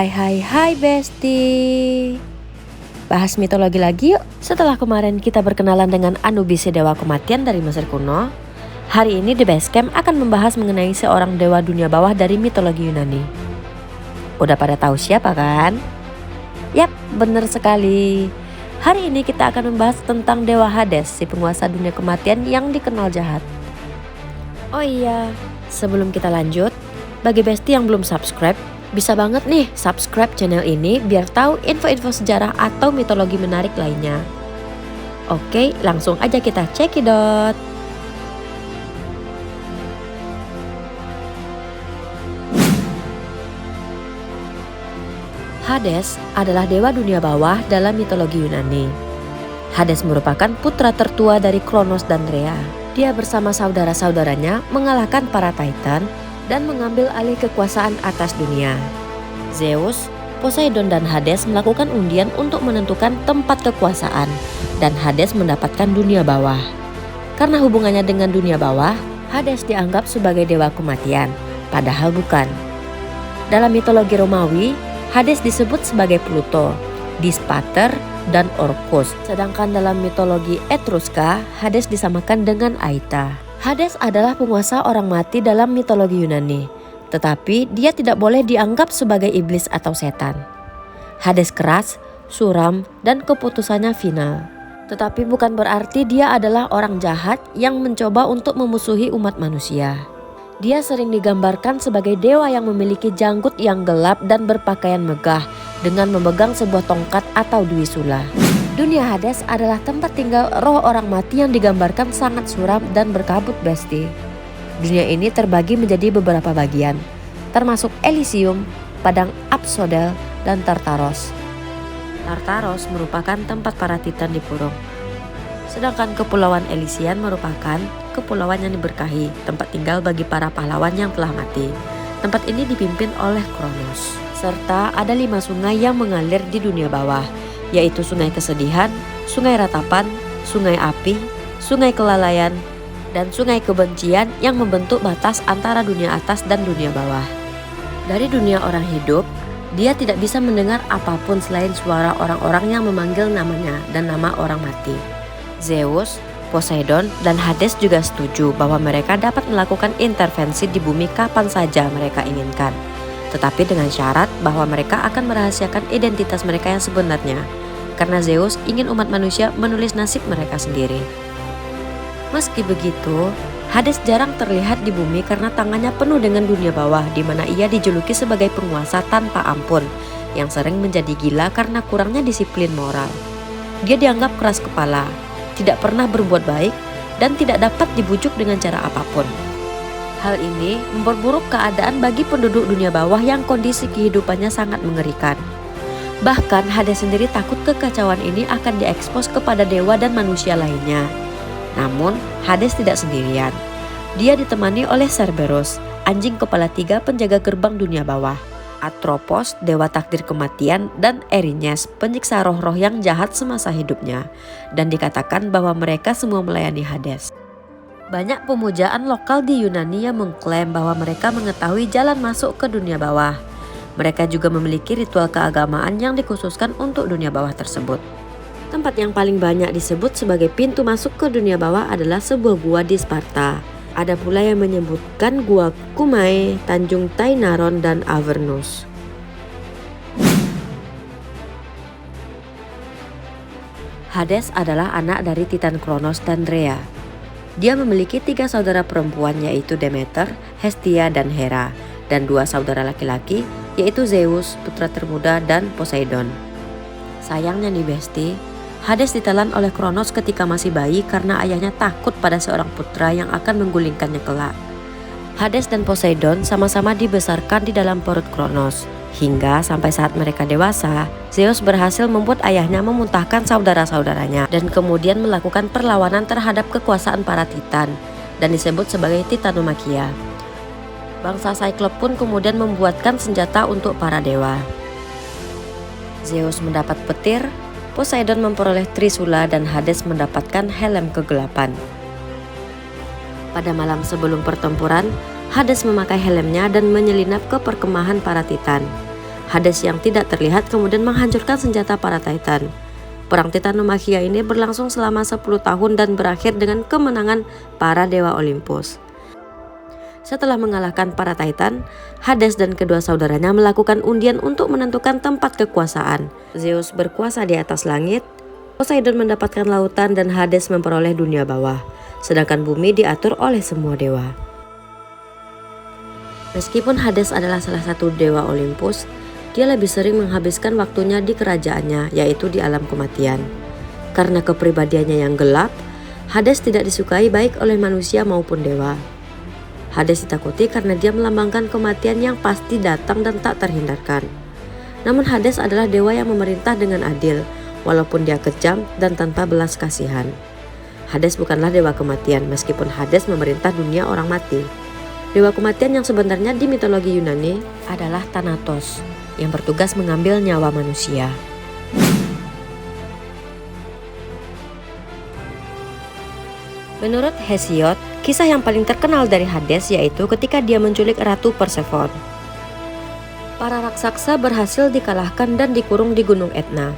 Hai Besti. Bahas mitologi lagi yuk. Setelah kemarin kita berkenalan dengan Anubis, dewa kematian dari Mesir kuno, hari ini The Basecamp akan membahas mengenai seorang dewa dunia bawah dari mitologi Yunani. Udah pada tahu siapa kan? Yap, bener sekali. Hari ini kita akan membahas tentang dewa Hades, si penguasa dunia kematian yang dikenal jahat. Oh iya, sebelum kita lanjut, bagi Besti yang belum subscribe, bisa banget nih subscribe channel ini biar tahu info-info sejarah atau mitologi menarik lainnya. Oke, langsung aja kita cekidot. Hades adalah dewa dunia bawah dalam mitologi Yunani. Hades merupakan putra tertua dari Kronos dan Rhea. Dia bersama saudara-saudaranya mengalahkan para Titan dan mengambil alih kekuasaan atas dunia. Zeus, Poseidon dan Hades melakukan undian untuk menentukan tempat kekuasaan, dan Hades mendapatkan dunia bawah. Karena hubungannya dengan dunia bawah, Hades dianggap sebagai dewa kematian, padahal bukan. Dalam mitologi Romawi, Hades disebut sebagai Pluto, Dispater, dan Orcus. Sedangkan dalam mitologi Etruska, Hades disamakan dengan Aita. Hades adalah penguasa orang mati dalam mitologi Yunani, tetapi dia tidak boleh dianggap sebagai iblis atau setan. Hades keras, suram, dan keputusannya final. Tetapi bukan berarti dia adalah orang jahat yang mencoba untuk memusuhi umat manusia. Dia sering digambarkan sebagai dewa yang memiliki janggut yang gelap dan berpakaian megah dengan memegang sebuah tongkat atau duisula. Dunia Hades adalah tempat tinggal roh orang mati yang digambarkan sangat suram dan berkabut, Besti. Dunia ini terbagi menjadi beberapa bagian, termasuk Elysium, Padang Apsodel, dan Tartaros. Tartaros merupakan tempat para Titan dikurung. Sedangkan Kepulauan Elysian merupakan kepulauan yang diberkahi, tempat tinggal bagi para pahlawan yang telah mati. Tempat ini dipimpin oleh Kronos. Serta ada 5 sungai yang mengalir di dunia bawah, yaitu Sungai Kesedihan, Sungai Ratapan, Sungai Api, Sungai Kelalaian, dan Sungai Kebencian yang membentuk batas antara dunia atas dan dunia bawah. Dari dunia orang hidup, dia tidak bisa mendengar apapun selain suara orang-orang yang memanggil namanya dan nama orang mati. Zeus, Poseidon, dan Hades juga setuju bahwa mereka dapat melakukan intervensi di bumi kapan saja mereka inginkan, tetapi dengan syarat bahwa mereka akan merahasiakan identitas mereka yang sebenarnya, karena Zeus ingin umat manusia menulis nasib mereka sendiri. Meski begitu, Hades jarang terlihat di bumi karena tangannya penuh dengan dunia bawah, di mana ia dijuluki sebagai penguasa tanpa ampun yang sering menjadi gila karena kurangnya disiplin moral. Dia dianggap keras kepala, tidak pernah berbuat baik, dan tidak dapat dibujuk dengan cara apapun. Hal ini memperburuk keadaan bagi penduduk dunia bawah yang kondisi kehidupannya sangat mengerikan. Bahkan Hades sendiri takut kekacauan ini akan diekspos kepada dewa dan manusia lainnya. Namun Hades tidak sendirian. Dia ditemani oleh Cerberus, anjing kepala 3 penjaga gerbang dunia bawah, Atropos, dewa takdir kematian, dan Erinyes, penyiksa roh-roh yang jahat semasa hidupnya. Dan dikatakan bahwa mereka semua melayani Hades. Banyak pemujaan lokal di Yunani yang mengklaim bahwa mereka mengetahui jalan masuk ke dunia bawah. Mereka juga memiliki ritual keagamaan yang dikhususkan untuk dunia bawah tersebut. Tempat yang paling banyak disebut sebagai pintu masuk ke dunia bawah adalah sebuah gua di Sparta. Ada pula yang menyebutkan gua Cumae, Tanjung Tainaron, dan Avernus. Hades adalah anak dari Titan Kronos dan Rhea. Dia memiliki 3 saudara perempuan, yaitu Demeter, Hestia, dan Hera, dan 2 saudara laki-laki, yaitu Zeus, putra termuda, dan Poseidon. Sayangnya nih Besti, Hades ditelan oleh Kronos ketika masih bayi karena ayahnya takut pada seorang putra yang akan menggulingkannya kelak. Hades dan Poseidon sama-sama dibesarkan di dalam perut Kronos, hingga sampai saat mereka dewasa, Zeus berhasil membuat ayahnya memuntahkan saudara-saudaranya dan kemudian melakukan perlawanan terhadap kekuasaan para Titan dan disebut sebagai Titanomakia. Bangsa Cyclops pun kemudian membuatkan senjata untuk para dewa. Zeus mendapat petir, Poseidon memperoleh Trisula, dan Hades mendapatkan helm kegelapan. Pada malam sebelum pertempuran, Hades memakai helmnya dan menyelinap ke perkemahan para Titan. Hades yang tidak terlihat kemudian menghancurkan senjata para Titan. Perang Titanomachia ini berlangsung selama 10 tahun dan berakhir dengan kemenangan para dewa Olympus. Setelah mengalahkan para Titan, Hades dan kedua saudaranya melakukan undian untuk menentukan tempat kekuasaan. Zeus berkuasa di atas langit, Poseidon mendapatkan lautan dan Hades memperoleh dunia bawah, sedangkan bumi diatur oleh semua dewa. Meskipun Hades adalah salah satu dewa Olympus, dia lebih sering menghabiskan waktunya di kerajaannya, yaitu di alam kematian. Karena kepribadiannya yang gelap, Hades tidak disukai baik oleh manusia maupun dewa. Hades ditakuti karena dia melambangkan kematian yang pasti datang dan tak terhindarkan. Namun Hades adalah dewa yang memerintah dengan adil, walaupun dia kejam dan tanpa belas kasihan. Hades bukanlah dewa kematian, meskipun Hades memerintah dunia orang mati. Dewa kematian yang sebenarnya di mitologi Yunani adalah Thanatos, yang bertugas mengambil nyawa manusia. Menurut Hesiod, kisah yang paling terkenal dari Hades yaitu ketika dia menculik Ratu Persephone. Para raksasa berhasil dikalahkan dan dikurung di Gunung Etna.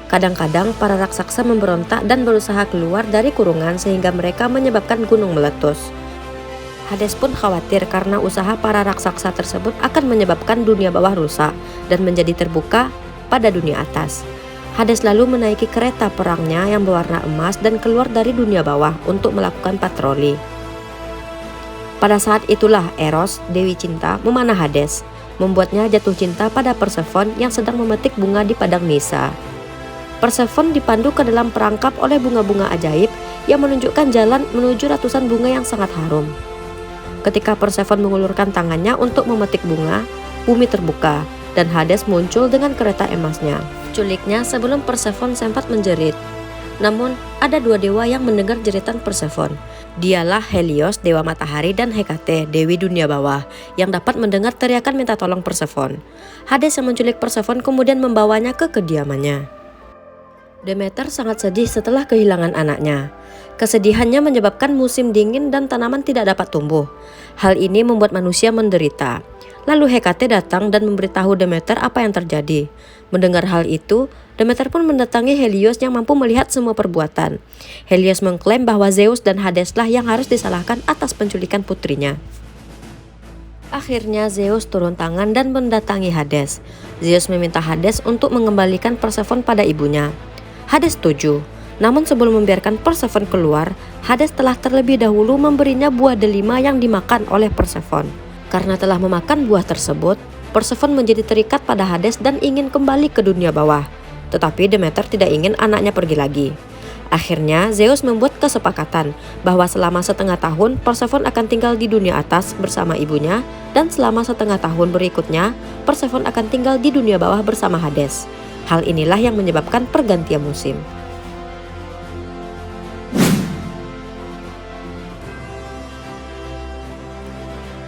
Kadang-kadang para raksasa memberontak dan berusaha keluar dari kurungan sehingga mereka menyebabkan gunung meletus. Hades pun khawatir karena usaha para raksasa tersebut akan menyebabkan dunia bawah rusak dan menjadi terbuka pada dunia atas. Hades lalu menaiki kereta perangnya yang berwarna emas dan keluar dari dunia bawah untuk melakukan patroli. Pada saat itulah Eros, Dewi Cinta, memanah Hades, membuatnya jatuh cinta pada Persephone yang sedang memetik bunga di padang Nisa. Persephone dipandu ke dalam perangkap oleh bunga-bunga ajaib yang menunjukkan jalan menuju ratusan bunga yang sangat harum. Ketika Persephone mengulurkan tangannya untuk memetik bunga, bumi terbuka dan Hades muncul dengan kereta emasnya. Culiknya sebelum Persephone sempat menjerit. Namun, ada dua dewa yang mendengar jeritan Persephone. Dialah Helios, dewa matahari, dan Hekate, dewi dunia bawah, yang dapat mendengar teriakan minta tolong Persephone. Hades yang menculik Persephone kemudian membawanya ke kediamannya. Demeter sangat sedih setelah kehilangan anaknya. Kesedihannya menyebabkan musim dingin dan tanaman tidak dapat tumbuh. Hal ini membuat manusia menderita. Lalu Hekate datang dan memberitahu Demeter apa yang terjadi. Mendengar hal itu, Demeter pun mendatangi Helios yang mampu melihat semua perbuatan. Helios mengklaim bahwa Zeus dan Hadeslah yang harus disalahkan atas penculikan putrinya. Akhirnya Zeus turun tangan dan mendatangi Hades. Zeus meminta Hades untuk mengembalikan Persephone pada ibunya. Hades setuju. Namun sebelum membiarkan Persephone keluar, Hades telah terlebih dahulu memberinya buah delima yang dimakan oleh Persephone. Karena telah memakan buah tersebut, Persephone menjadi terikat pada Hades dan ingin kembali ke dunia bawah. Tetapi Demeter tidak ingin anaknya pergi lagi. Akhirnya Zeus membuat kesepakatan bahwa selama setengah tahun Persephone akan tinggal di dunia atas bersama ibunya, dan selama setengah tahun berikutnya Persephone akan tinggal di dunia bawah bersama Hades. Hal inilah yang menyebabkan pergantian musim.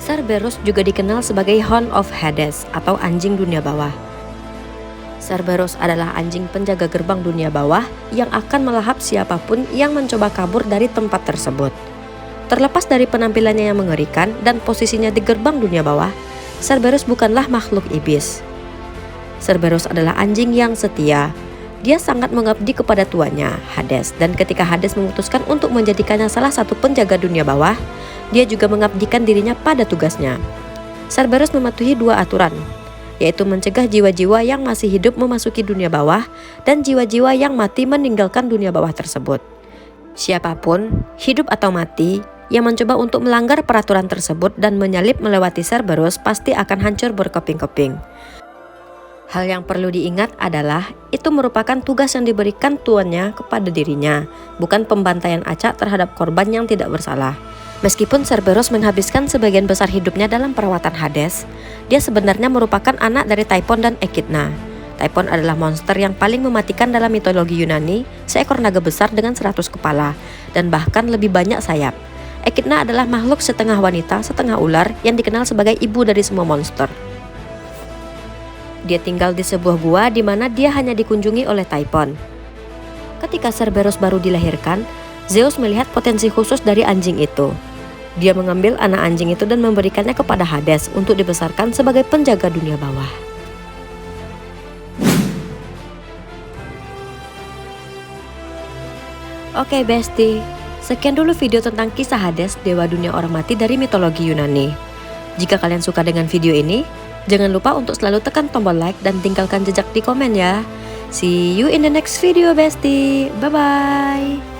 Cerberus juga dikenal sebagai Hound of Hades atau anjing dunia bawah. Cerberus adalah anjing penjaga gerbang dunia bawah yang akan melahap siapapun yang mencoba kabur dari tempat tersebut. Terlepas dari penampilannya yang mengerikan dan posisinya di gerbang dunia bawah, Cerberus bukanlah makhluk iblis. Cerberus adalah anjing yang setia. Dia sangat mengabdi kepada tuannya, Hades, dan ketika Hades memutuskan untuk menjadikannya salah satu penjaga dunia bawah, dia juga mengabdikan dirinya pada tugasnya. Cerberus mematuhi dua aturan, yaitu mencegah jiwa-jiwa yang masih hidup memasuki dunia bawah dan jiwa-jiwa yang mati meninggalkan dunia bawah tersebut. Siapapun, hidup atau mati, yang mencoba untuk melanggar peraturan tersebut dan menyalip melewati Cerberus pasti akan hancur berkeping-keping. Hal yang perlu diingat adalah itu merupakan tugas yang diberikan tuannya kepada dirinya, bukan pembantaian acak terhadap korban yang tidak bersalah. Meskipun Cerberus menghabiskan sebagian besar hidupnya dalam perawatan Hades, dia sebenarnya merupakan anak dari Typhon dan Echidna. Typhon adalah monster yang paling mematikan dalam mitologi Yunani, seekor naga besar dengan 100 kepala, dan bahkan lebih banyak sayap. Echidna adalah makhluk setengah wanita, setengah ular yang dikenal sebagai ibu dari semua monster. Dia tinggal di sebuah gua di mana dia hanya dikunjungi oleh Typhon. Ketika Cerberus baru dilahirkan, Zeus melihat potensi khusus dari anjing itu. Dia mengambil anak anjing itu dan memberikannya kepada Hades untuk dibesarkan sebagai penjaga dunia bawah. Oke Besti, sekian dulu video tentang kisah Hades, dewa dunia orang mati dari mitologi Yunani. Jika kalian suka dengan video ini, jangan lupa untuk selalu tekan tombol like dan tinggalkan jejak di komen ya. See you in the next video Besti, bye bye.